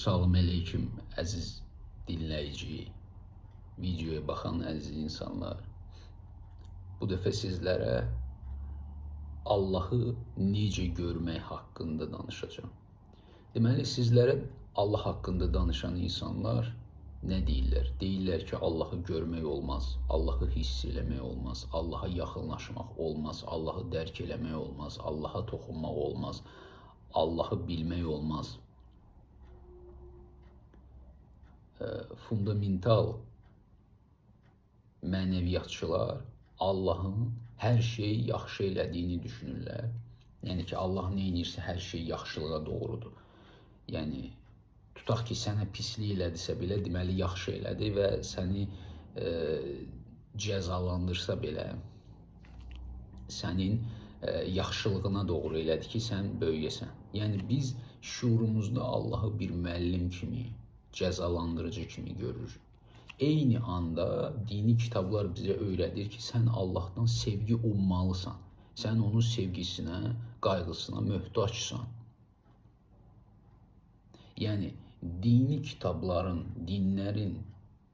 Salam aleyküm əziz dinləyici, videoya baxan əziz insanlar. Bu dəfə sizlərə Allahı necə görmək haqqında danışacağım. Deməli, sizlərə Allah haqqında danışan insanlar nə deyirlər? Deyirlər ki, Allahı görmək olmaz, Allahı hiss eləmək olmaz, Allaha yaxınlaşmaq olmaz, Allahı dərk eləmək olmaz, Allaha toxunmaq olmaz, Allahı bilmək olmaz. Fundamental mənəviyyatçılar Allahın hər şeyi yaxşı elədiyini düşünürlər. Yəni ki, Allah nə edirsə hər şey yaxşılığa doğrudur. Yəni tutaq ki, sənə pislik elədisə belə, deməli yaxşı elədi və səni cəzalandırsa belə sənin yaxşılığına doğru elədi ki, sən böyüyəsən. Yəni biz şuurumuzda Allahı bir müəllim kimi, cəzalandırıcı kimi görürük. Eyni anda dini kitablar bizə öyrədir ki, sən Allahdan sevgi ummalısan. Sən onun sevgisinə, qayğısına möhtacsan. Yəni dini kitabların, dinlərin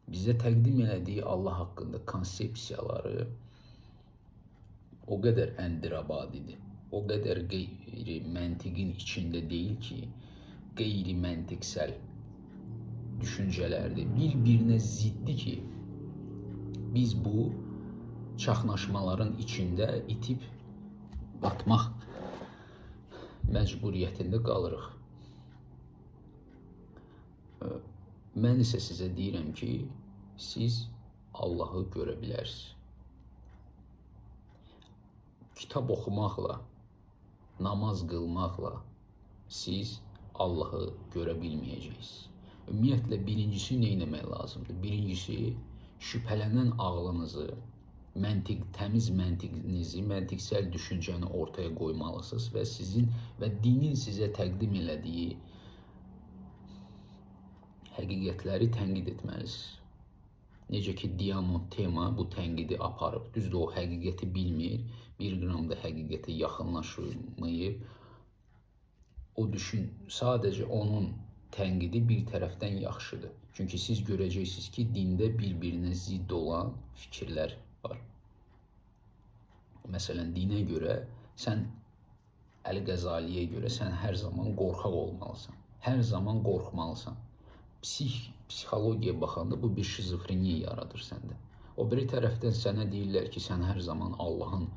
bizə təqdim elədiyi Allah haqqında konsepsiyaları o qədər əndirabadidir, o qədər qeyri-məntiqin içində deyil ki, qeyri-məntiqsəl düşüncələrdir. Bir-birinə ziddi ki, biz bu çaxnaşmaların içində itib batmaq məcburiyyətində qalırıq. Mən isə sizə deyirəm ki, siz Allahı görə bilərsiniz. Kitab oxumaqla, namaz qılmaqla siz Allahı görə bilməyəcəksiniz. Ümumiyyətlə, birincisi nə etmək lazımdır? Birincisi, şübhələnən ağlınızı, təmiz məntiqinizi, məntiqsəl düşüncəni ortaya qoymalısınız və sizin və dinin sizə təqdim elədiyi həqiqətləri tənqid etməlisiniz. Necə ki, Diamond Tema bu tənqidi aparıb. Düzdür, o həqiqəti bilmir, bir qram da həqiqətə yaxınlaşmayıb. O düşün, sadəcə onun tənqidi bir tərəfdən yaxşıdır. Çünki siz görəcəksiniz ki, dində bir-birinə zidd olan fikirlər var. Məsələn, dinə görə, sən Əl-Qəzaliyə görə sən hər zaman qorxaq olmalısan. Hər zaman qorxmalısan. Psixologiyaya baxanda bu bir şizofreniya yaradır səndə. O biri tərəfdən sənə deyirlər ki, sən hər zaman Allahın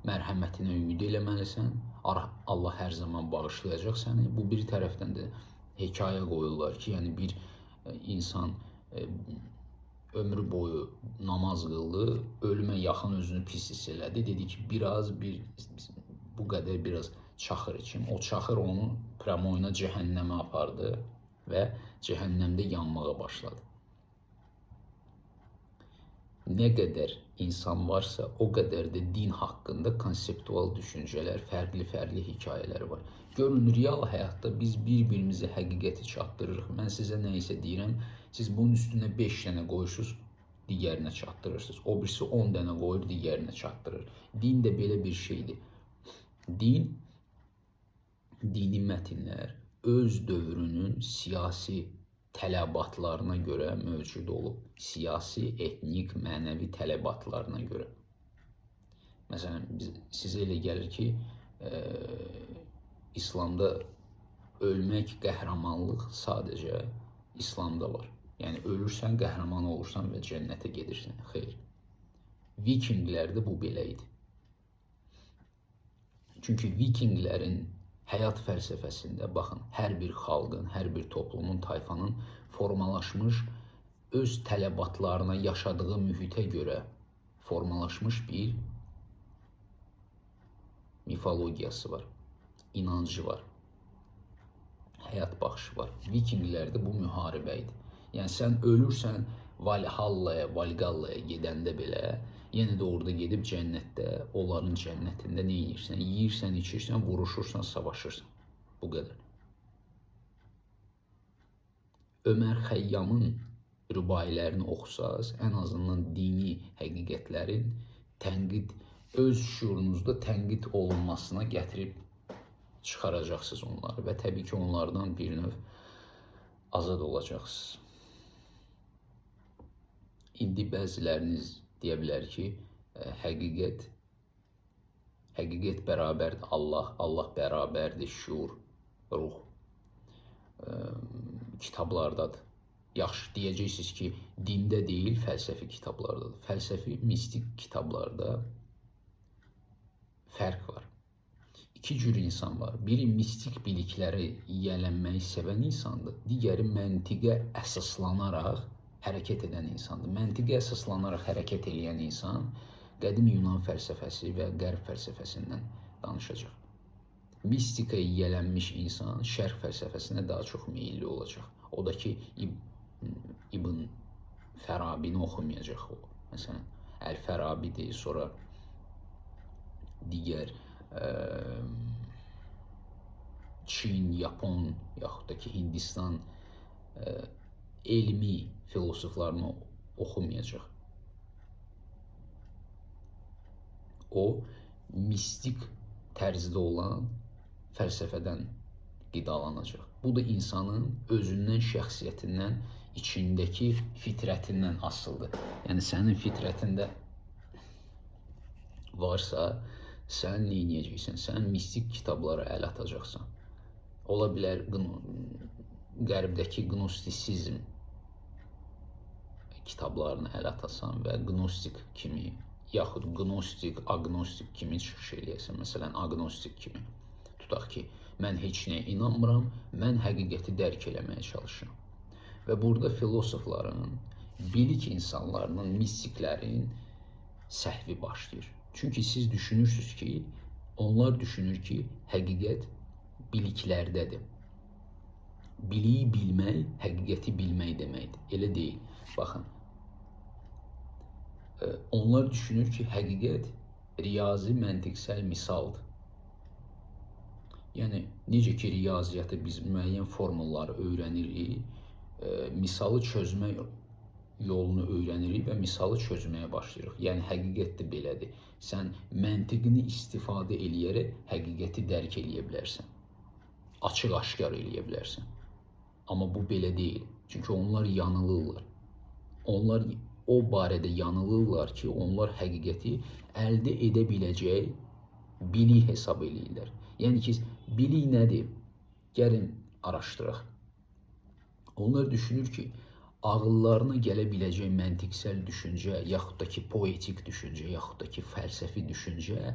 mərhəmətinə ümid eləməlisən, Allah hər zaman bağışlayacaq səni. Bu bir tərəfdən də hekayə qoyurlar ki, yəni bir insan ömrü boyu namaz qıldı, ölümə yaxın özünü pis hiss elədi. Dedi ki, bu qədər biraz çaxır içim. O çaxır onu pramoyuna cəhənnəmə apardı və cəhənnəmdə yanmağa başladı. Nə qədər insan varsa, o qədər də din haqqında konseptual düşüncələr, fərqli hekayələr var. Görün, real həyatda biz bir-birimizə həqiqəti çatdırırıq. Mən sizə nə isə deyirəm, siz bunun üstünə 5 dənə qoyursunuz, digərinə çatdırırsınız. O birisi 10 dənə qoyur, digərinə çatdırır. Din də belə bir şeydir. Dini mətnlər öz dövrünün siyasi tələbatlarına görə mövcud olub. Siyasi, etnik, mənəvi tələbatlarına görə. Məsələn, sizə elə gəlir ki, İslamda ölmək, qəhrəmanlıq sadəcə İslamda var. Yəni, ölürsən, qəhrəman olursan və cənnətə gedirsən. Xeyr. Vikinglərdə bu belə idi. Çünki vikinglərin həyat fəlsəfəsində, baxın, hər bir xalqın, hər bir toplumun, tayfanın formalaşmış, öz tələbatlarına, yaşadığı mühitə görə formalaşmış bir mifologiyası var, inancı var, həyat baxışı var. Vikinglərdə bu müharibə idi. Yəni, sən ölürsən, Valgallaya gedəndə belə, yenə də orada gedib cənnətdə, onların cənnətində nə yiyirsən? Yiyirsən, içirsən, vuruşursan, savaşırsan. Bu qədər. Ömər Xəyyamın rübailərini oxusaz, ən azından dini həqiqətlərin öz şuurunuzda tənqid olunmasına gətirib çıxaracaqsınız onları və təbii ki, onlardan bir növ azad olacaqsınız. İndi bəziləriniz deyə bilər ki, həqiqət bərabərdir Allah, Allah bərabərdir şuur, ruh. Kitablardadır. Yaxşı, deyəcəksiniz ki, dində deyil, fəlsəfi kitablardadır. Fəlsəfi, mistik kitablarda fərq var. İki cür insan var. Biri mistik bilikləri yiyələnməyi sevən insandır. Digəri məntiqə əsaslanaraq hərəkət edən insandır. Məntiqə əsaslanaraq hərəkət edən insan qədim Yunan fəlsəfəsi və Qərb fəlsəfəsindən danışacaq. Mistikaya yiyələnmiş insan şərq fəlsəfəsinə daha çox meyilli olacaq. O da ki, İbn Fərabini oxumayacaq o. Məsələn, Əl-Fərabidir, sonra digər Çin, Yapon, yaxud da ki, Hindistan elmi filosoflarını oxumayacaq. O, mistik tərzdə olan fəlsəfədən qidalanacaq. Bu da insanın özündən, şəxsiyyətindən, içindəki fitrətindən asılıdır. Yəni, sənin fitrətində varsa, sən nə edəcəksən? Sən mistik kitablara əl atacaqsan. Ola bilər, Qərbdəki gnostisizm kitablarını əl atasan və gnostik kimi, yaxud gnostik, agnostik kimi çıxış eləyəsən. Məsələn, agnostik kimi. Tutaq ki, mən heç nəyə inanmıram, mən həqiqəti dərk eləməyə çalışıram. Və burada filosofların, bilik insanlarının, mistiklərin səhvi başlayır. Çünki siz düşünürsünüz ki, onlar düşünür ki, həqiqət biliklərdədir. Biliyi bilmək, həqiqəti bilmək deməkdir. Elə deyil. Baxın, onlar düşünür ki, həqiqət riyazi, məntiqsəl misaldır. Yəni, necə ki, riyaziyyatı biz müəyyən formulları öyrənirik, misalı çözmə yolunu öyrənirik və misalı çözməyə başlayırıq. Yəni, həqiqət də belədir. Sən məntiqini istifadə eləyərək həqiqəti dərk eləyə bilərsən. Açıq-aşkar eləyə bilərsən. Amma bu belə deyil. Çünki onlar yanılırlar. Onlar o barədə yanılırlar ki, onlar həqiqəti əldə edə biləcək bilik hesab eləyirlər. Yəni ki, bilik nədir? Gəlin araşdıraq. Onlar düşünür ki, ağıllarına gələ biləcək məntiqsəl düşüncə, yaxud da ki, poetik düşüncə, yaxud da ki, fəlsəfi düşüncə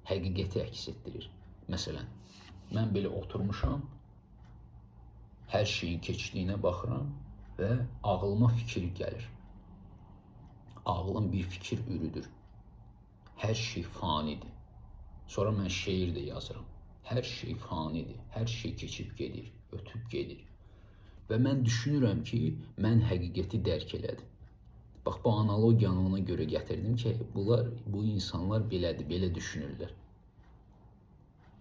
həqiqəti əks etdirir. Məsələn, mən belə oturmuşam, hər şeyin keçdiyinə baxıram və ağlıma fikir gəlir. Ağlım bir fikir ürüdür. Hər şey fanidir. Sonra mən şeir də yazıram. Hər şey fanidir, hər şey keçib gedir, ötüb gedir. Və mən düşünürəm ki, mən həqiqəti dərk elədim. Bax, bu analogiyanı ona görə gətirdim ki, bu insanlar belədir, belə düşünürlər.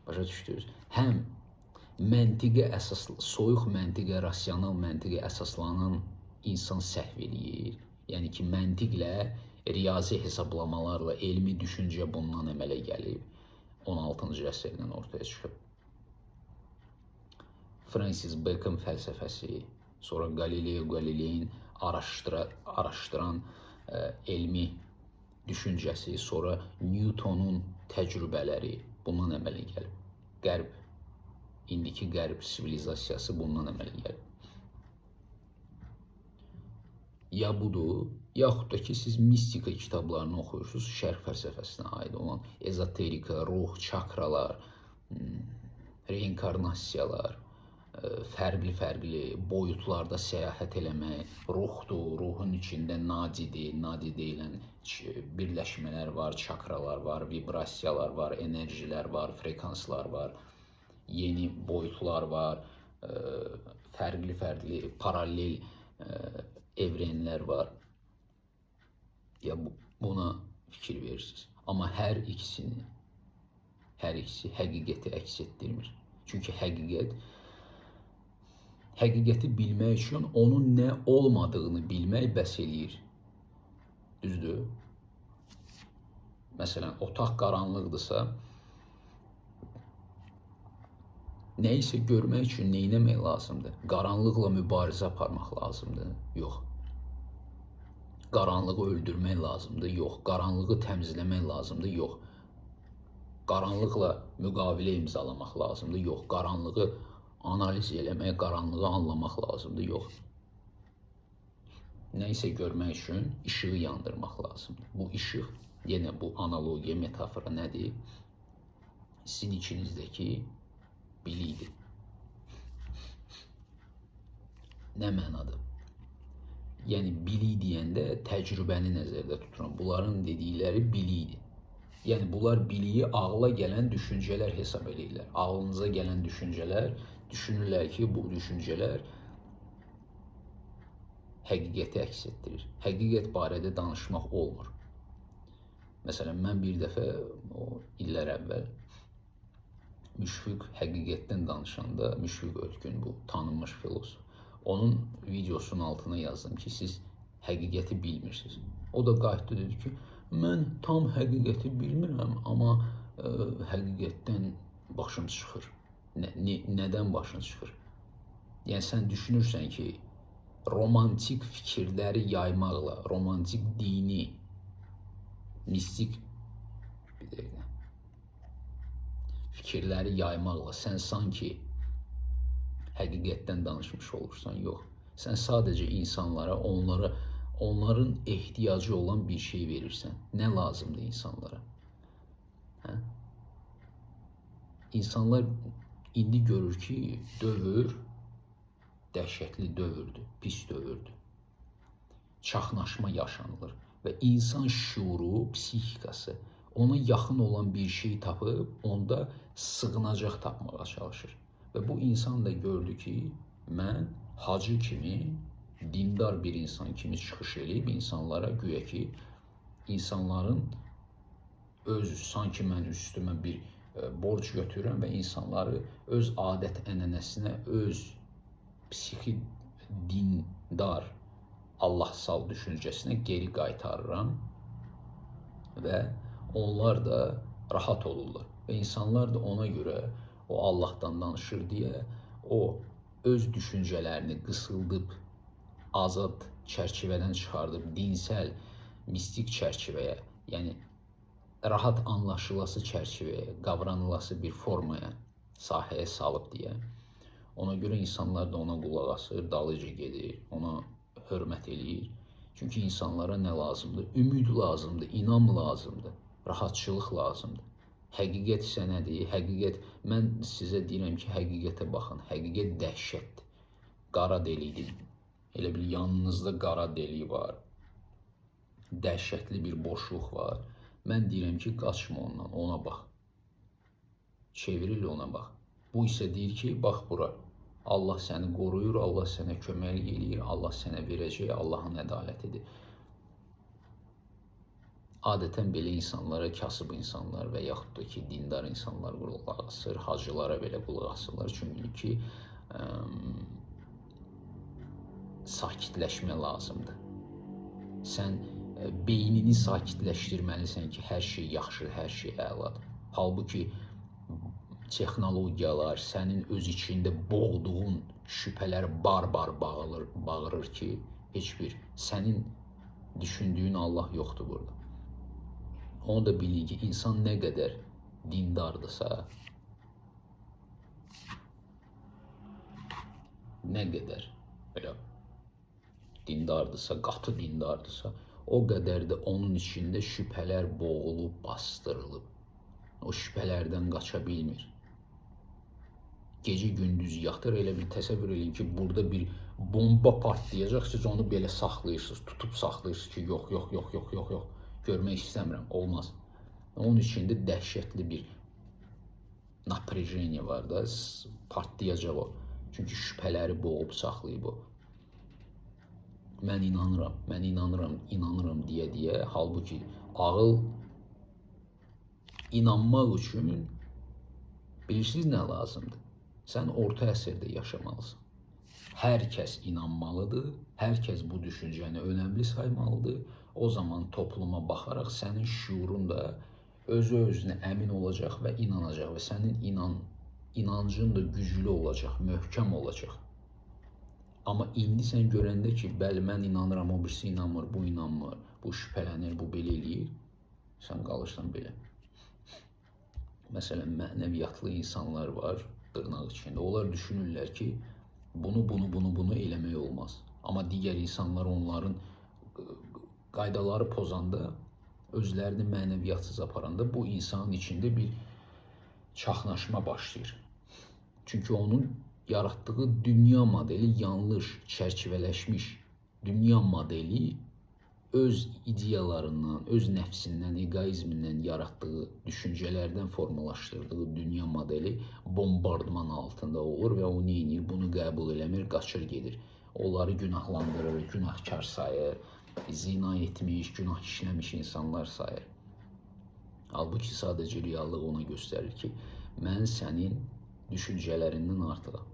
Başa düşdünüz? Həm məntiqə əsaslı, soyuq məntiqə, rasional məntiqə əsaslanan insan səhv eləyir. Yəni ki, məntiqlə, riyazi hesablamalarla elmi düşüncə bundan əmələ gəlib. 16-cı əsrdən ortaya çıxıb. Francis Bacon fəlsəfəsi, sonra Galileo Galileyin araşdıran elmi düşüncəsi, sonra Newtonun təcrübələri bundan əmələ gəlib. Qərb, indiki Qərb sivilizasiyası bundan əmələ gəlib. Ya budur, yaxud da ki, siz mistika kitablarını oxuyursunuz, şərq fəlsəfəsinə aid olan ezoterika, ruh, çakralar, reinkarnasiyalar, fərqli boyutlarda səyahət eləmək, ruhdur, ruhun içində nadidir, nadidə ilə birləşmələr var, çakralar var, vibrasiyalar var, enerjilər var, frekanslar var, yeni boyutlar var, fərqli paralel evrenlər var. Ya buna fikir verirsiniz. Amma hər ikisi həqiqəti əks etdirmir. Çünki həqiqəti bilmək üçün onun nə olmadığını bilmək bəs eləyir. Düzdür? Məsələn, otaq qaranlıqdırsa, Nə isə görmək üçün nə etmək lazımdır? Qaranlıqla mübarizə aparmaq lazımdır? Yox. Qaranlığı öldürmək lazımdır? Yox. Qaranlığı təmizləmək lazımdır? Yox. Qaranlıqla müqavilə imzalamaq lazımdır? Yox. Qaranlığı analiz eləmək, qaranlığı anlamaq lazımdır? Yox. Nə isə görmək üçün işığı yandırmaq lazımdır. Bu işıq, yenə bu analogiya, metafora nədir? Sizin içinizdəki bilikdir. Nə mənadır? Yəni bilik deyəndə təcrübəni nəzərdə tuturam. Bunların dedikləri bilikdir. Yəni bunlar biliyi ağla gələn düşüncələr hesab edirlər. Ağlınıza gələn düşüncələr, düşünürlər ki, bu düşüncələr həqiqəti əks etdirir. Həqiqət barədə danışmaq olmur. Məsələn, mən bir dəfə o illər əvvəl Müşfiq həqiqətdən danışanda, Müşfiq Ötkün, bu tanınmış filosof, onun videosunun altına yazdım ki, siz həqiqəti bilmirsiniz. O da qayıtdı dedi ki, mən tam həqiqəti bilmirəm, amma həqiqətdən başım çıxır. Nədən başın çıxır? Yəni sən düşünürsən ki, romantik fikirləri yaymaqla, romantik dini, mistik fikirləri yaymaqla sən sanki həqiqətdən danışmış olursan. Yox. Sən sadəcə insanlara, onların ehtiyacı olan bir şey verirsən. Nə lazımdır insanlara? Hə? İnsanlar indi görür ki, dövr dəhşətli dövrdür, pis dövrdür. Çaxnaşma yaşanılır və insan şüuru, psixikası ona yaxın olan bir şey tapıb, onda sığınacaq tapmağa çalışır. Və bu insan da gördü ki, mən hacı kimi, dindar bir insan kimi çıxış edib insanlara, güya ki, insanların sanki mən üstümə bir borc götürürəm və insanları öz adət ənənəsinə, öz psixi dindar, Allahsal düşüncəsinə geri qaytarıram və onlar da rahat olurlar. Və insanlar da ona görə o Allahdan danışır deyə o öz düşüncələrini qısıldıb, azad çərçivədən çıxardıb, dinsəl, mistik çərçivəyə, yəni rahat anlaşılası çərçivəyə, qavranılası bir formaya, sahəyə salıb deyə. Ona görə insanlar da ona qulaq asır, dalıca gedir, ona hörmət eləyir. Çünki insanlara nə lazımdır? Ümid lazımdır, inam lazımdır, rahatçılıq lazımdır. Həqiqət isə nədir? Həqiqət, mən sizə deyirəm ki, həqiqətə baxın. Həqiqət dəhşətdir. Qara delikdir. Elə bil yanınızda qara delik var. Dəhşətli bir boşluq var. Mən deyirəm ki, qaçma ondan, ona bax. Çevril ona bax. Bu isə deyir ki, bax bura. Allah səni qoruyur, Allah sənə köməklik eləyir, Allah sənə verəcək, Allahın ədalətidir. Adətən belə insanlara kasıb insanlar və yaxud da ki, dindar insanlar qulaq asır, hacılara belə qulaq asırlar. Çünki sakitləşmə lazımdır. Sən beynini sakitləşdirməlisən ki, hər şey yaxşı, hər şey əladır. Halbuki texnologiyalar sənin öz içində boğduğun şübhələr bar-bar bağırır ki, heç bir sənin düşündüyün Allah yoxdur burada. Onu da bilin ki, insan nə qədər dindardırsa, nə qədər belə dindardırsa, qatı dindardırsa, o qədər də onun içində şübhələr boğulub, bastırılıb. O şübhələrdən qaça bilmir. Gecə gündüz yatır, elə bir təsəvvür edin ki, burada bir bomba partlayacaq, siz onu belə saxlayırsınız, tutub saxlayırsınız ki, yox, görmək istəmirəm, olmaz. Onun içində dəhşətli bir напряжение var da, partlayacaq o. Çünki şübhələri boğub saxlayıb o. Mən inanıram deyə, halbuki ağıl inanmaq üçün bilirsiniz nə lazımdır? Sən orta əsrdə yaşamalısın. Hər kəs inanmalıdır, hər kəs bu düşüncəni önəmli saymalıdır. O zaman topluma baxaraq sənin şüurun da özü-özünə əmin olacaq və inanacaq və sənin inancın da güclü olacaq, möhkəm olacaq. Amma indi sən görəndə ki, bəli mən inanıram, o birisi inanmır, bu inanmır, bu şübhələnir, bu belə eləyir, sən qalırsan belə. Məsələn, mənəviyyatlı insanlar var, dırnaq içində. Onlar düşünürlər ki, bunu eləmək olmaz. Amma digər insanlar onların qaydaları pozanda, özlərini mənəviyyatsız aparanda bu insanın içində bir çaxnaşma başlayır. Çünki onun yaratdığı dünya modeli yanlış, çərçivələşmiş dünya modeli öz ideyalarından, öz nəfsindən, egoizmindən yaratdığı düşüncələrdən formalaşdırdığı dünya modeli bombardman altında olur və o neyinir? Bunu qəbul eləmir, qaçır gedir. Onları günahlandırır, günahkar sayır, zina etmiş, günah işləmiş insanlar sayır. Halbuki sadəcə reallıq ona göstərir ki, mən sənin düşüncələrindən artıqam.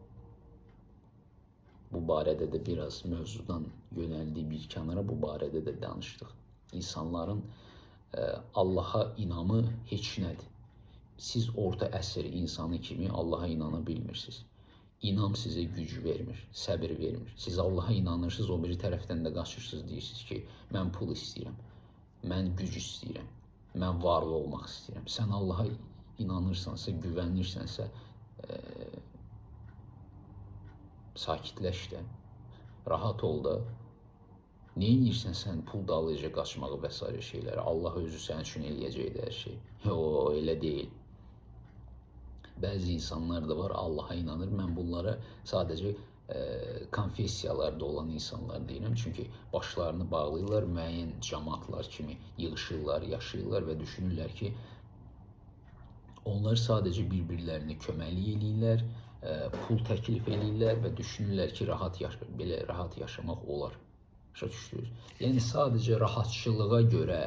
Bu barədə də biraz mövzudan yönəldiyi bir kənara bu barədə də danışdıq. İnsanların Allaha inamı heç nədir. Siz orta əsr insanı kimi Allaha inana bilmirsiniz. İnam sizə güc vermir, səbir vermir. Siz Allaha inanırsınız, o biri tərəfdən də qaçırsınız, deyirsiniz ki, mən pul istəyirəm, mən güc istəyirəm, mən varlı olmaq istəyirəm. Sən Allaha inanırsansa, güvənirsənsə, sakitləş də, rahat ol da. Neynirsən sən pul dalıca qaçmağı və s. şeyləri? Allah özü sənin üçün eləyəcək hər şey. O, elə deyil. Bəzi insanlar da var, Allaha inanır. Mən bunlara sadəcə konfessiyalarda olan insanlar deyirəm. Çünki başlarını bağlayırlar, müəyyən cəmaatlar kimi yığışırlar, yaşayırlar və düşünürlər ki, onlar sadəcə bir-birlərinə köməklik eləyirlər, pul təklif eləyirlər və düşünürlər ki, belə rahat yaşamaq olar. Başa düşdünüz? Yəni sadəcə rahatçılığa görə,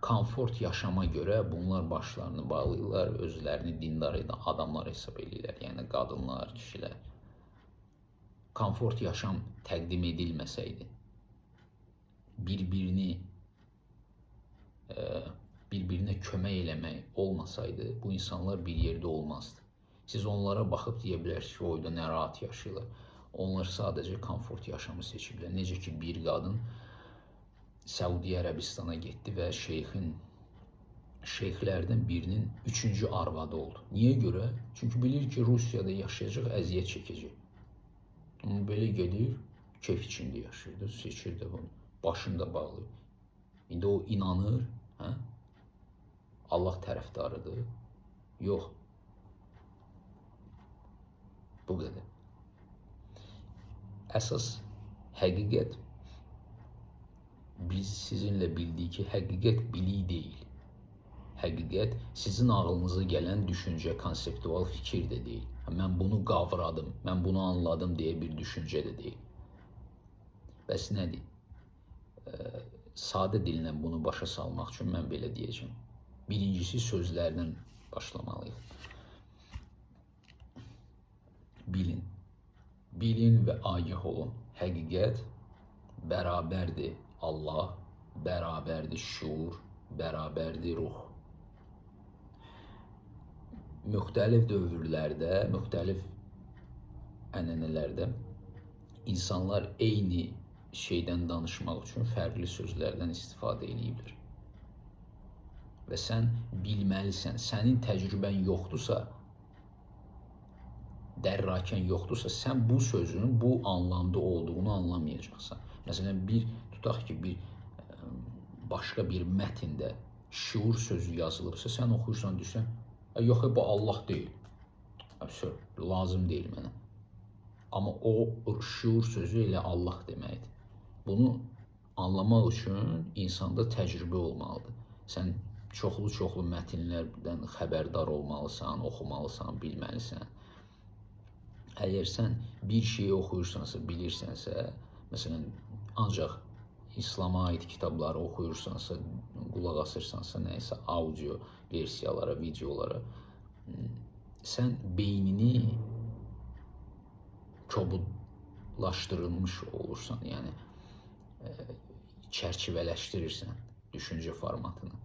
komfort yaşama görə bunlar başlarını bağlayırlar, özlərini dindar adamlar hesab eləyirlər. Yəni qadınlar, kişilər. Komfort yaşam təqdim edilməsəydi, bir-birinə kömək eləmək olmasaydı, bu insanlar bir yerdə olmazdı. Siz onlara baxıb deyə bilərsiniz ki, oyda nə rahat yaşayırlar. Onlar sadəcə komfort yaşamı seçiblər. Necə ki, bir qadın Səudiyyə Ərəbistana getdi və şeyxlərdən birinin 3-cü arvadı oldu. Niyə görə? Çünki bilir ki, Rusiyada yaşayacaq, əziyyət çəkəcək. Amma belə gedir, keyf içində yaşayır, seçir də bunu, başını da bağlayır. İndi o inanır, Allah tərəfdarıdır. Yox. Bu qədər. Əsas həqiqət, biz sizinlə bildik ki, həqiqət bilik deyil. Həqiqət sizin ağlınıza gələn düşüncə, konseptual fikir də deyil. Mən bunu qavradım, mən bunu anladım deyə bir düşüncə də deyil. Bəs nədir? Sadə dillə bunu başa salmaq üçün mən belə deyəcəm. Birincisi sözlərdən başlamalıyıq. Bilin. Bilin və agah olun. Həqiqət bərabərdir Allah, bərabərdir şuur, bərabərdir ruh. Müxtəlif dövrlərdə, müxtəlif ənənələrdə insanlar eyni şeydən danışmaq üçün fərqli sözlərdən istifadə ediblər. Və sən bilməlisən, sənin təcrübən yoxdursa, dərrakən yoxdursa, sən bu sözün bu anlamda olduğunu anlamayacaqsan. Məsələn, tutaq ki, başqa bir mətndə şuur sözü yazılıbsa, sən oxuyursan, deyirsən, yox, bu Allah deyil, lazım deyil mənə. Amma o şuur sözü elə Allah deməkdir. Bunu anlamaq üçün insanda təcrübə olmalıdır. Sən çoxlu mətnlərdən xəbərdar olmalısan, oxumalısan, bilməlisən. Əgər sən bir şeyi oxuyursansa, bilirsənsə, məsələn, ancaq İslama aid kitabları oxuyursansa, qulaq asırsansa, nəysə audio versiyalara, videolara, sən beynini kobudlaşdırılmış olursan, yəni çərçivələşdirirsən düşüncə formatını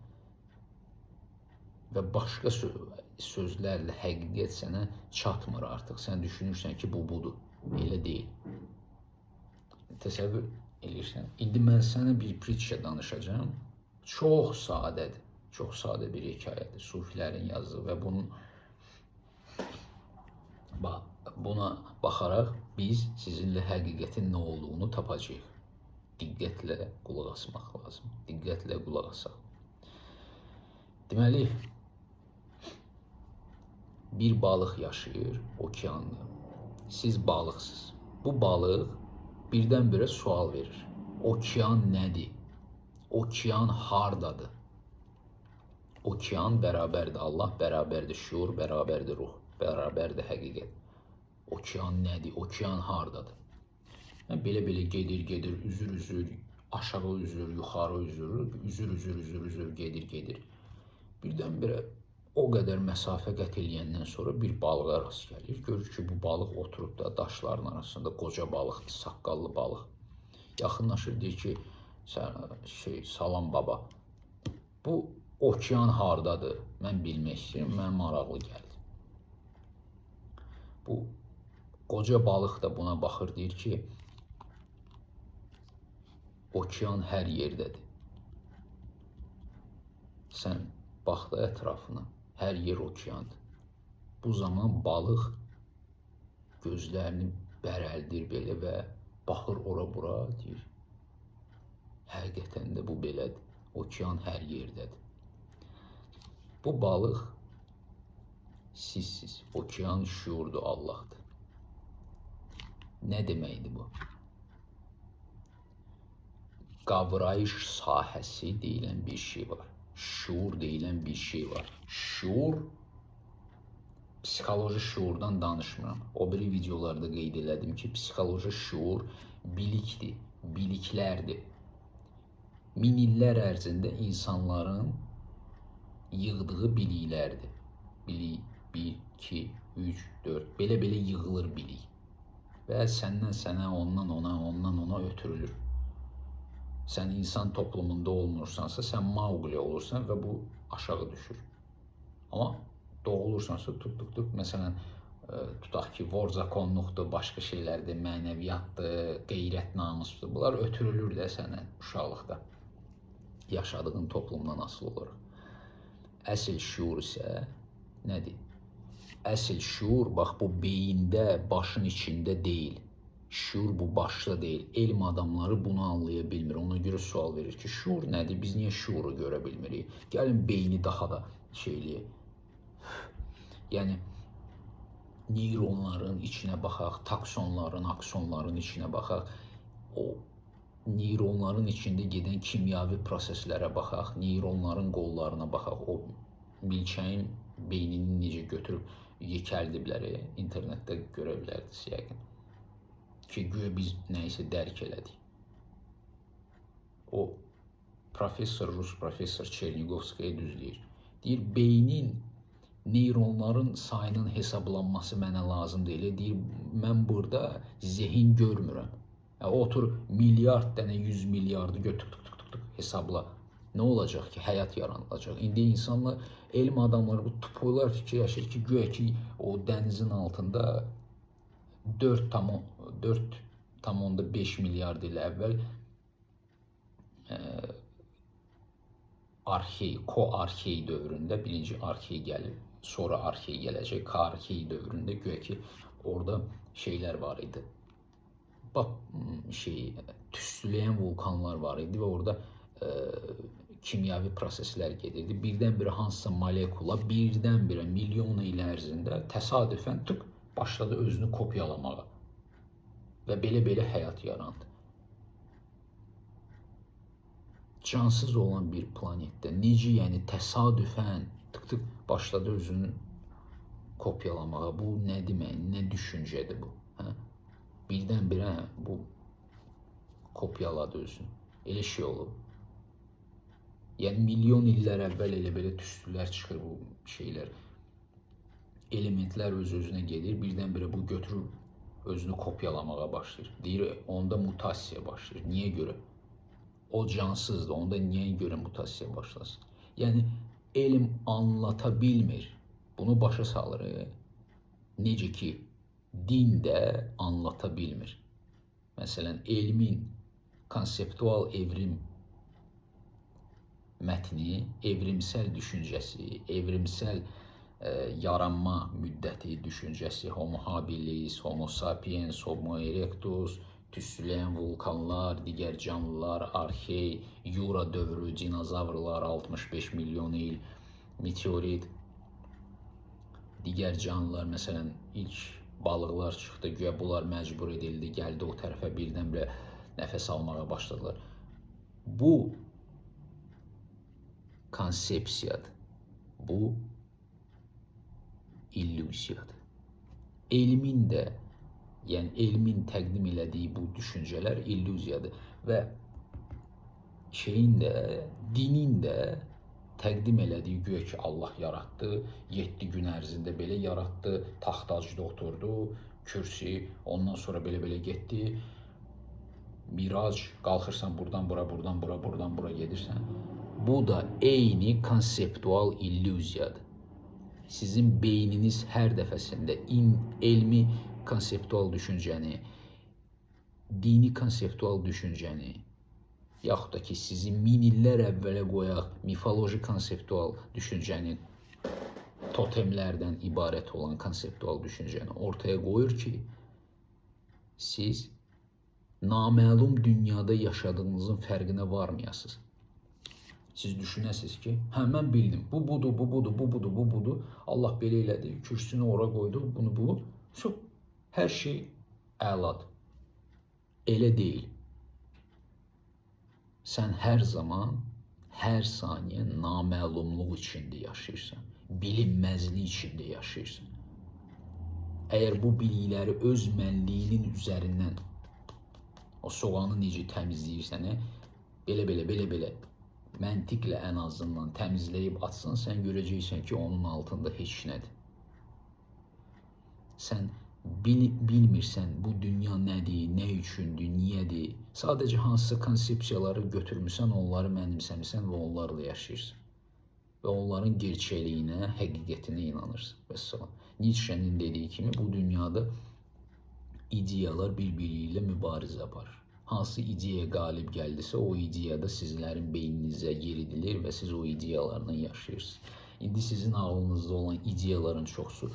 və başqa sözlərlə həqiqət sənə çatmır artıq. Sən düşünürsən ki, bu budur. Elə deyil. Təsəvvür edirsən. İndi mən sənə bir pritçə danışacağım. Çox sadədir. Çox sadə bir hekayədir. Sufilərin yazdığı və buna baxaraq biz sizinlə həqiqətin nə olduğunu tapacağıq. Diqqətlə qulaq asmaq lazım. Diqqətlə qulaq asaq. Deməli, bir balıq yaşayır okeanda. Siz balıqsınız. Bu balıq birdən-birə sual verir. Okean nədir? Okean hardadır? Okean bərabərdir Allah, bərabərdir şuur, bərabərdir ruh, bərabərdir həqiqət. Okean nədir? Okean hardadır? Belə gedir, üzür, aşağı üzür, yuxarı üzür, gedir. Birdən-birə o qədər məsafə qət eləyəndən sonra bir balığa rast gəlir. Görür ki, bu balıq oturub da daşların arasında, qoca balıqdır, saqqallı balıq. Yaxınlaşır, deyir ki, salam baba, bu okean hardadır? Mən bilmək istəyirəm, mənə maraqlı gəldi. Bu qoca balıq da buna baxır, deyir ki, okean hər yerdədir. Sən bax da ətrafına, hər yer okeandır. Bu zaman balıq gözlərini bərəldir belə və baxır ora-bura, deyir. Həqiqətən də bu belədir. Okean hər yerdədir. Bu balıq sizsiz. Okean şuurdur, Allahdır. Nə deməkdir bu? Qavrayış sahəsi deyilən bir şey var. Şuur deyilən bir şey var. Şuur, psixoloji şuurdan danışmıram. O biri videolarda qeyd elədim ki, psixoloji şuur bilikdir, biliklərdir. Min illər ərzində insanların yığdığı biliklərdir. Bilik 1, 2, 3, 4, belə yığılır bilik. Və səndən sənə, ondan ona, ondan ona ötürülür. Sən insan toplumunda olmursansa, sən Mauqli olursan və bu aşağı düşür. Amma doğulursansa tutduq, məsələn, tutaq ki, vor zakonluqdur, başqa şeylərdir, mənəviyyatdır, qeyrət namusdur. Bunlar ötürülür də sənə uşaqlıqda, yaşadığın toplumdan asılı olaraq. Əsl şuur isə nədir? Əsl şuur, bax, bu beyində, başın içində deyil. Şuur bu başda deyil. Elm adamları bunu anlaya bilmir. Ona görə sual verir ki, şuur nədir? Biz niyə şuuru görə bilmirik? Gəlin beyni daha da şeyləyək. Yəni, neyronların içinə baxaq, taksonların, aksonların içinə baxaq. O neyronların içində gedən kimyavi proseslərə baxaq, neyronların qollarına baxaq. O milçəyin beynini necə götürüb yekəldiblər, internetdə görə bilərdiniz yəqin. Ki, güya biz nəyisə dərk elədik. O professor, rus professor Çernigovskaya düzləyir. Deyir, beynin, neyronların sayının hesablanması mənə lazım deyil. Deyir, mən burada zehin görmürəm. Otur milyard dənə, 100 milyardı götür, hesabla. Nə olacaq ki, həyat yaranılacaq. İndi insanlar, elm adamları, bu tupoylar fikirləşir ki, güya ki, o dənizin altında 4,5 milyard il əvvəl koarxey dövründə, birinci arxey gəlir, sonra arxey gələcək, koarxey dövründə güya ki, orada şeylər var idi. Tüstüləyən vulkanlar var idi və orada kimyavi proseslər gedirdi. Birdən-birə hansısa molekula, birdən-birə milyon il ərzində təsadüfən başladı özünü kopyalamağa və belə həyat yarandı. Cansız olan bir planetdə necə, yəni təsadüfən başladı özünü kopyalamağa. Bu nə demək, nə düşüncədir bu? Birdən-birə bu kopyaladı özünü. Elə şey olub. Yəni milyon illər əvvəl elə belə tüstülər çıxır, bu şeylər. Elementlər öz-özünə gedir, birdən-birə bu götürür, özünü kopyalamağa başlayır. Deyir, onda mutasiya başlayır. Niyə görə? O cansızdır, onda niyə görə mutasiya başlasın? Yəni, elm anlata bilmir. Bunu başa salırıq. Necə ki, din də anlata bilmir. Məsələn, elmin konseptual evrim mətni, evrimsel düşüncəsi, evrimsel yaranma müddəti düşüncəsi, Homo habilis, Homo sapiens, Homo erectus, tüstüləyən vulkanlar, digər canlılar, arxey, Yura dövrü, dinozavrlar, 65 milyon il, meteorit, digər canlılar, məsələn, ilk balıqlar çıxdı, güya bunlar məcbur edildi, gəldi o tərəfə birdən-birə nəfəs almağa başladılar. Bu konsepsiyadır, bu illüziyadır. Elmin də, yəni elmin təqdim elədiyi bu düşüncələr illüziyadır və dinin də təqdim elədiyi güya ki, Allah yaratdı, 7 gün ərzində belə yaratdı, taxtacda oturdu, kürsi, ondan sonra belə-belə getdi, mirac, qalxırsan buradan bura, buradan bura, buradan bura gedirsən. Bu da eyni konseptual illüziyadır. Sizin beyniniz hər dəfəsində elmi konseptual düşüncəni, dini konseptual düşüncəni, yaxud da ki, sizi min illər əvvələ qoyaq mifoloji konseptual düşüncəni, totemlərdən ibarət olan konseptual düşüncəni ortaya qoyur ki, siz naməlum dünyada yaşadığınızın fərqinə varmayasınız. Siz düşünəsiniz ki, hə, mən bildim, bu budur, bu budur, bu budur, bu budur, Allah belə elədi, kürsünü ora qoydu, bunu bu, hər şey əladır. Elə deyil. Sən hər zaman, hər saniyə naməlumluq içində yaşayırsan, bilinməzlik içində yaşayırsan. Əgər bu bilikləri öz mənliyinin üzərindən, o soğanı necə təmizləyirsən, belə, məntiqlə ən azından təmizləyib atsan, sən görəcəksən ki, onun altında heç nədir. Sən bilmirsən bu dünya nədir, nə üçündür, niyədir. Sadəcə hansısa konsepsiyaları götürmüsən, onları mənimsəmirsən və onlarla yaşayırsan. Və onların gerçəkliyinə, həqiqətinə inanırsan. Vəssalam. Nietzsche'nin dediyi kimi bu dünyada ideyalar bir-biri ilə mübarizə aparır. Hansı ideya qalib gəldisə, o ideyada sizlərin beyninizə yeridilir və siz o ideyalarla yaşayırsınız. İndi sizin ağlınızda olan ideyaların çoxsu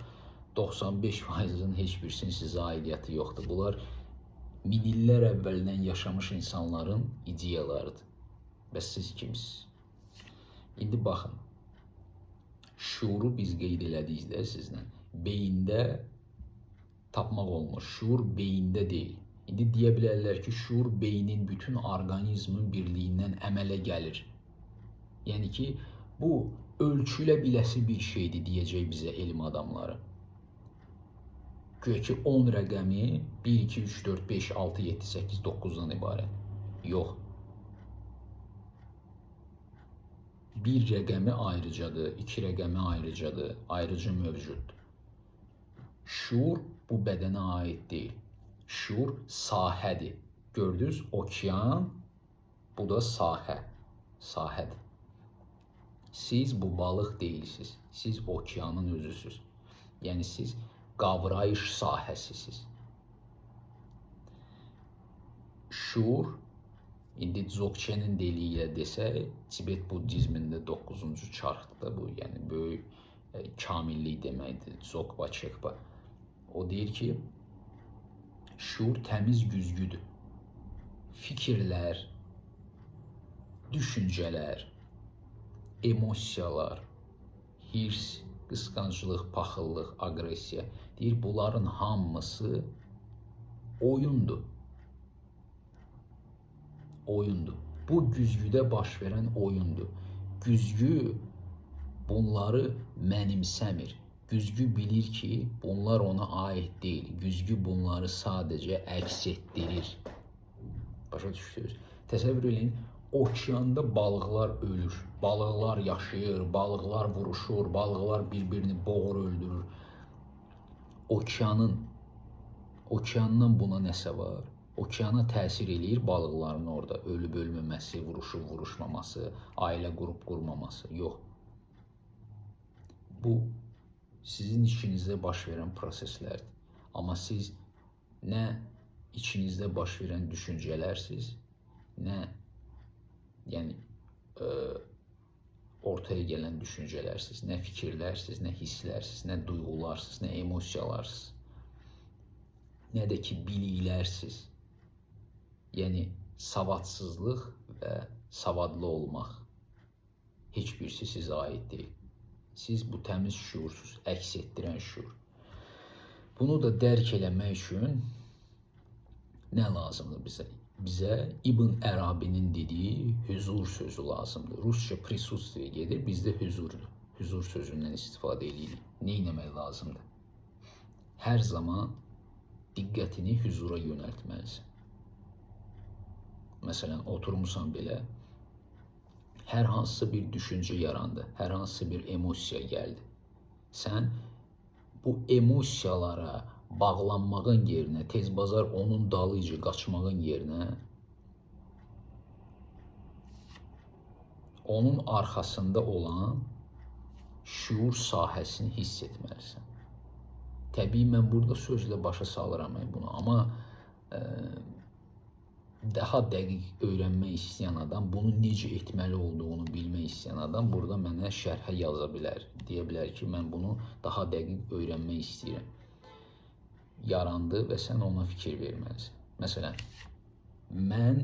95%-nin heç birisinin sizə aidiyyatı yoxdur. Bunlar min illər əvvəldən yaşamış insanların ideyalarıdır. Və siz kimsiniz? İndi baxın, şuuru biz qeyd elədik də sizlə. Beyində tapmaq olmur. Şuur beyində deyil. İndi deyə bilərlər ki, şuur beynin bütün orqanizmin birliyindən əmələ gəlir. Yəni ki, bu ölçülə biləsi bir şeydir, deyəcək bizə elm adamları. Güya ki, 10 rəqəmi 1, 2, 3, 4, 5, 6, 7, 8, 9-dan ibarət. Yox. Bir rəqəmi ayrıcadır, 2 rəqəmi ayrıcadır, ayrıca mövcuddur. Şuur bu bədənə aid deyil. Şuur sahədir. Gördünüz, okean, bu da sahədir. Siz bu balıq deyilsiniz, siz okeanın özüsünüz. Yəni siz qavrayış sahəsisiz. Şuur, indi Dzogchenin dili ilə desək, Tibet Budizmində 9-cu çarxda bu, yəni böyük kamillik deməkdir, Dzogpa, Çekpa. O deyir ki, şuur təmiz güzgüdür. Fikirlər, düşüncələr, emosiyalar, hirs, qısqanclıq, paxıllıq, aqressiya, deyir, bunların hamısı oyundur. Oyundur. Bu güzgüdə baş verən oyundur. Güzgü bunları mənimsəmir. Güzgü bilir ki, bunlar ona aid deyil. Güzgü bunları sadəcə əks etdirir. Başa düşdünüz? Təsəvvür edin, okeanda balıqlar ölür, balıqlar yaşayır, balıqlar vuruşur, balıqlar bir-birini boğur, öldürür. Okeandan buna nəsə var? Okeana təsir eləyir balıqların orada ölüb ölməməsi, vuruşub vuruşmaması, ailə qurub qurmaması. Yox. Bu sizin içinizdə baş verən proseslərdir. Amma siz nə içinizdə baş verən düşüncələrsiz, nə yəni ortaya gələn düşüncələrsiz, nə fikirlərsiz, nə hisslərsiz, nə duyğularsız, nə emosiyalarsız, nə də ki biliklərsiz. Yəni savadsızlıq və savadlı olmaq heç birisi sizə aid deyil. Siz bu təmiz şuursuz, əks etdirən şuur. Bunu da dərk eləmək üçün nə lazımdır bizə? Bizə İbn Ərabinin dediyi huzur sözü lazımdır. Rusça prisustiya gedir, bizdə huzurdur. Huzur sözündən istifadə edirik. Nə etmək lazımdır? Hər zaman diqqətini huzura yönəltməlisən. Məsələn, oturmusan belə, hər hansısa bir düşüncə yarandı, hər hansısa bir emosiya gəldi. Sən bu emosiyalara bağlanmağın yerinə, tezbazar onun dalıcı qaçmağın yerinə, onun arxasında olan şuur sahəsini hiss etməlisən. Təbii mən burada sözlə başa salıram bunu, amma daha dəqiq öyrənmək istəyən adam, bunu necə etməli olduğunu bilmək istəyən adam burada mənə şərhə yaza bilər. Deyə bilər ki, mən bunu daha dəqiq öyrənmək istəyirəm. Yarandı və sən ona fikir verməlisən. Məsələn, mən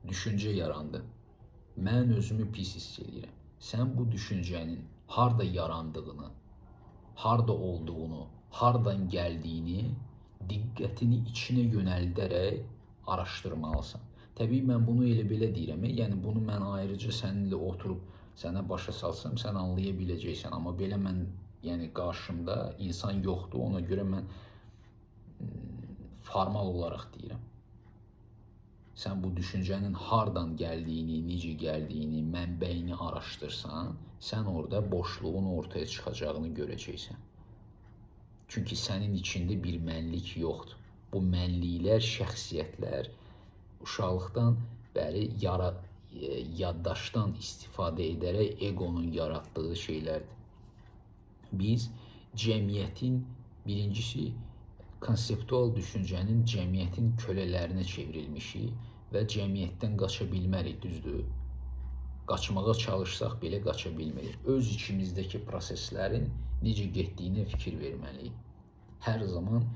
düşüncə yarandı. Mən özümü pis hiss edirəm. Sən bu düşüncənin harda yarandığını, harda olduğunu, hardan gəldiyini diqqətini içinə yönəldərək araşdırmalısan. Təbii mən bunu elə belə deyirəm, yəni bunu mən ayrıca səninlə oturub sənə başa salsam, sən anlaya biləcəksən. Amma belə mən, yəni qarşımda insan yoxdur, ona görə mən formal olaraq deyirəm. Sən bu düşüncənin hardan gəldiyini, necə gəldiyini, mənbəyini araşdırsan, sən orada boşluğun ortaya çıxacağını görəcəksən. Çünki sənin içində bir mənlik yoxdur. Bu mənliklər, şəxsiyyətlər uşaqlıqdan bəri yaddaşdan istifadə edərək egonun yaratdığı şeylərdir. Biz cəmiyyətin, birincisi, konseptual düşüncənin cəmiyyətin kölələrinə çevrilmişik və cəmiyyətdən qaça bilmərik, düzdür? Qaçmağa çalışsaq belə qaça bilmirik. Öz içimizdəki proseslərin necə getdiyinə fikir verməliyik. Hər zaman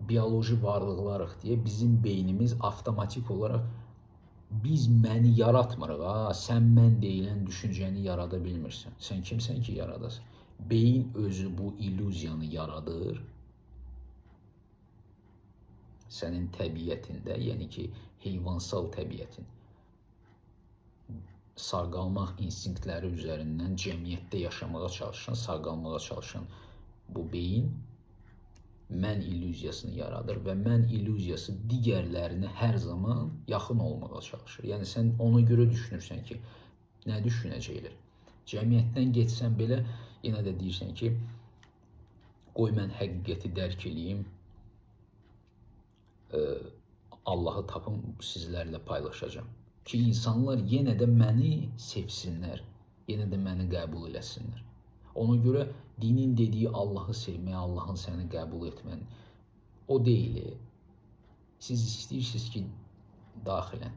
bioloji varlıqlarıq deyə bizim beynimiz avtomatik olaraq biz məni yaratmırıq. Sən mən deyilən düşüncəni yarada bilmirsən. Sən kimsən ki yaradasın? Beyin özü bu illüziyanı yaradır. Sənin təbiətində, yəni ki, heyvansal təbiətin sağ qalmaq instinktləri üzərindən cəmiyyətdə yaşamağa çalışan, sağ qalmağa çalışan bu beyin mən illüziyasını yaradır və mən illüziyası digərlərinə hər zaman yaxın olmağa çalışır. Yəni sən ona görə düşünürsən ki, nə düşünəcəklər? Cəmiyyətdən getsən belə, yenə də deyirsən ki, qoy mən həqiqəti dərk eləyim, Allahı tapım, sizlərlə paylaşacağım. Ki, insanlar yenə də məni sevsinlər, yenə də məni qəbul eləsinlər. Ona görə dinin dediyi Allahı sevmək, Allahın səni qəbul etməni o deyil. Siz istəyirsiniz ki, daxilən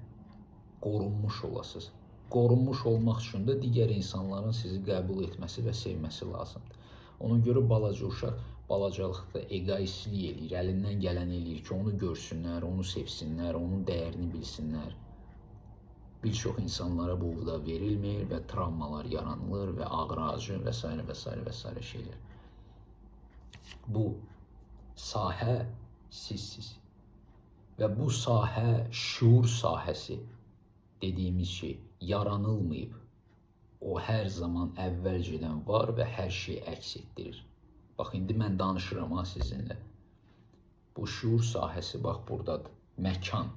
qorunmuş olasınız. Qorunmuş olmaq üçün də digər insanların sizi qəbul etməsi və sevməsi lazımdır. Ona görə balaca uşaq balacalıqda egoistlik eləyir, əlindən gələn eləyir ki, onu görsünlər, onu sevsinlər, onun dəyərini bilsinlər. Bir çox insanlara bu da verilmir və travmalar yaranılır və ağrı acı və s. və s. və s. şeylər. Bu sahə sizsiz və bu sahə şuur sahəsi dediyimiz şey yaranılmayıb. O hər zaman əvvəlcədən var və hər şey əks etdirir. Bax, indi mən danışıram sizinlə. Bu şuur sahəsi bax buradadır. Məkan.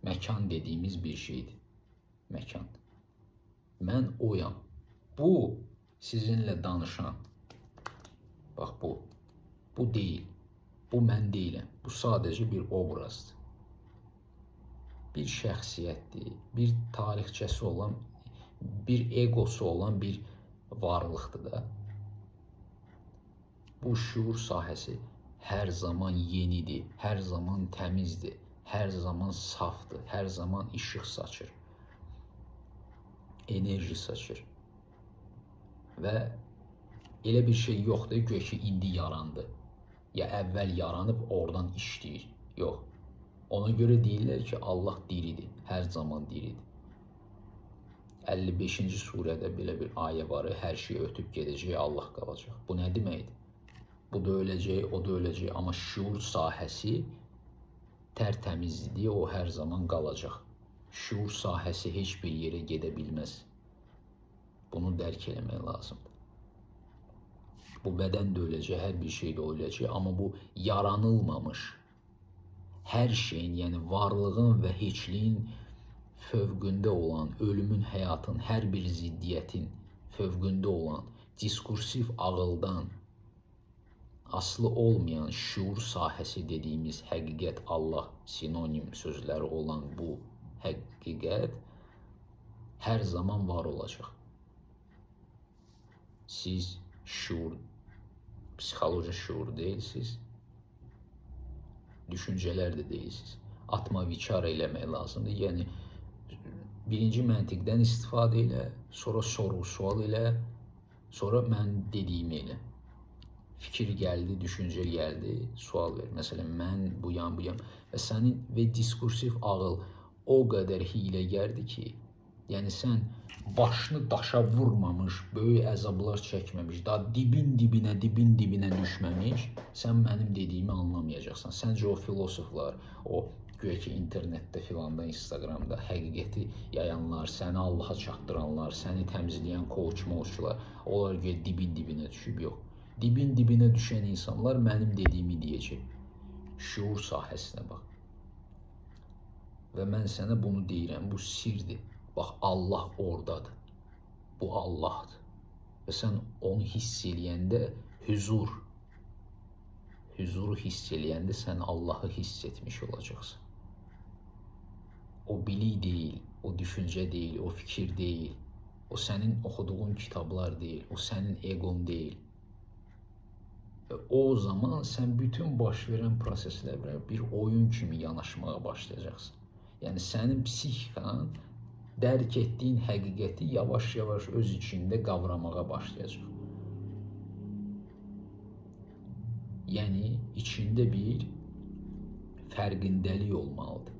Məkan dediyimiz bir şeydir. Məkan. Mən oyam. Bu sizinlə danışan. Bax bu. Bu deyil. Bu mən deyiləm. Bu sadəcə bir obrazdır. Bir şəxsiyyətdir. Bir tarixçəsi olan bir egosu olan bir varlıqdır da. Bu şuur sahəsi hər zaman yenidir, hər zaman təmizdir, hər zaman safdır, hər zaman işıq saçır, enerji saçır. Və elə bir şey yoxdur ki, indi yarandı. Ya əvvəl yaranıb oradan işləyir. Yox. Ona görə deyirlər ki, Allah diridir, hər zaman diridir. 55-ci surədə belə bir ayə var, hər şey ötüb gedəcək, Allah qalacaq. Bu nə deməkdir? Bu da öləcək, o da öləcək, amma şuur sahəsi tərtəmizdir, o hər zaman qalacaq. Şuur sahəsi heç bir yerə gedə bilməz. Bunu dərk eləmək lazımdır. Bu bədən də öləcək, hər bir şey də öləcək, amma bu yaranılmamış hər şeyin, yəni varlığın və heçliyin fövqündə olan, ölümün, həyatın, hər bir ziddiyyətin fövqündə olan, diskursiv ağıldan aslı olmayan şuur sahəsi dediyimiz həqiqət, Allah sinonim sözləri olan bu həqiqət hər zaman var olacaq. Siz şuur, psixoloji şuur deyilsiniz, düşüncələr də deyilsiniz. Atmaviçar eləmək lazımdır. Yəni, birinci məntiqdən istifadə elə, sonra soru-sual elə, sonra mən dediyimi elə. Fikir gəldi, düşüncə gəldi, sual ver. Məsələn, mən buyam. Və sənin və diskursiv ağıl o qədər hiləgərdir ki, yəni sən başını daşa vurmamış, böyük əzablar çəkməmiş, daha dibinə düşməmiş, sən mənim dediyimi anlamayacaqsan. Səncə o filosoflar, o güya ki internetdə filanda, Instagramda həqiqəti yayanlar, səni Allaha çatdıranlar, səni təmizləyən coach-moçlar, onlar güya dibinə düşüb, yox. Dibinə düşən insanlar mənim dediyimi deyəcək. Şuur sahəsinə bax. Və mən sənə bunu deyirəm, bu sirdir. Bax, Allah oradadır. Bu Allahdır. Və sən onu hiss eləyəndə huzuru hiss eləyəndə sən Allahı hiss etmiş olacaqsın. O bilik deyil, o düşüncə deyil, o fikir deyil, o sənin oxuduğun kitablar deyil, o sənin egon deyil. Və o zaman sən bütün baş verən proseslərə bir oyun kimi yanaşmağa başlayacaqsın. Yəni sənin psixikan dərk etdiyin həqiqəti yavaş-yavaş öz içində qavramağa başlayacaq. Yəni içində bir fərqindəlik olmalıdır.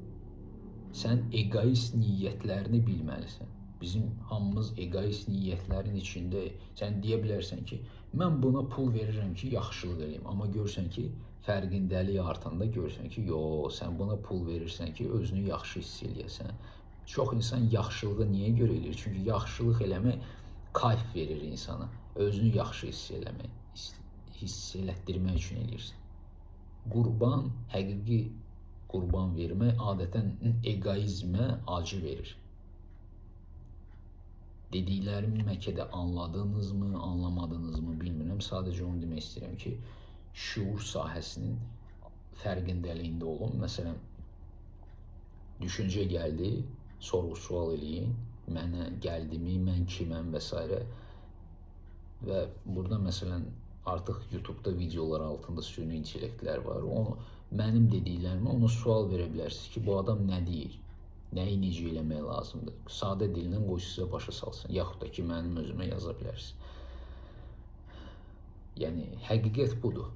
Sən egoist niyyətlərini bilməlisən. Bizim hamımız egoist niyyətlərin içində. Sən deyə bilərsən ki, mən buna pul verirəm ki, yaxşılıq eləyim. Amma görsən ki, fərqindəlik artanda görsən ki, yox, sən buna pul verirsən ki, özünü yaxşı hiss eləyəsən. Çox insan yaxşılığı niyə görə eləyir? Çünki yaxşılıq eləmək kayf verir insana. Özünü yaxşı hiss elətdirmək üçün eləyirsən. Qurban, həqiqi qurban vermək adətən egoizmə acı verir. Dediklərimi məlkədə anladınızmı, anlamadınızmı bilmirəm. Sadəcə onu demək istəyirəm ki, şuur sahəsinin fərqindəliyində olun. Məsələn, düşüncə gəldi, sorğu-sual eləyin, mənə gəldimi, mən kiməm və s. Və burada məsələn, artıq YouTube-da videolar altında süni intellektlər var. Mənim dediklərimə ona sual verə bilərsiniz ki, bu adam nə deyir, nəyi necə eləmək lazımdır. Sadə dillə qoy sizə başa salsın, yaxud da ki, mənim özümə yaza bilərsiniz. Yəni, həqiqət budur,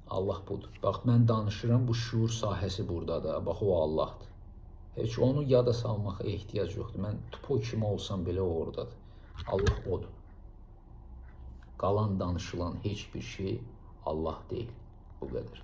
Allah budur. Bax, mən danışıram, bu şuur sahəsi buradadır, bax, o Allahdır. Heç onu yada salmağa ehtiyac yoxdur. Mən tupo kimi olsam belə o oradadır. Allah odur. Qalan danışılan heç bir şey Allah deyil. Bu qədər.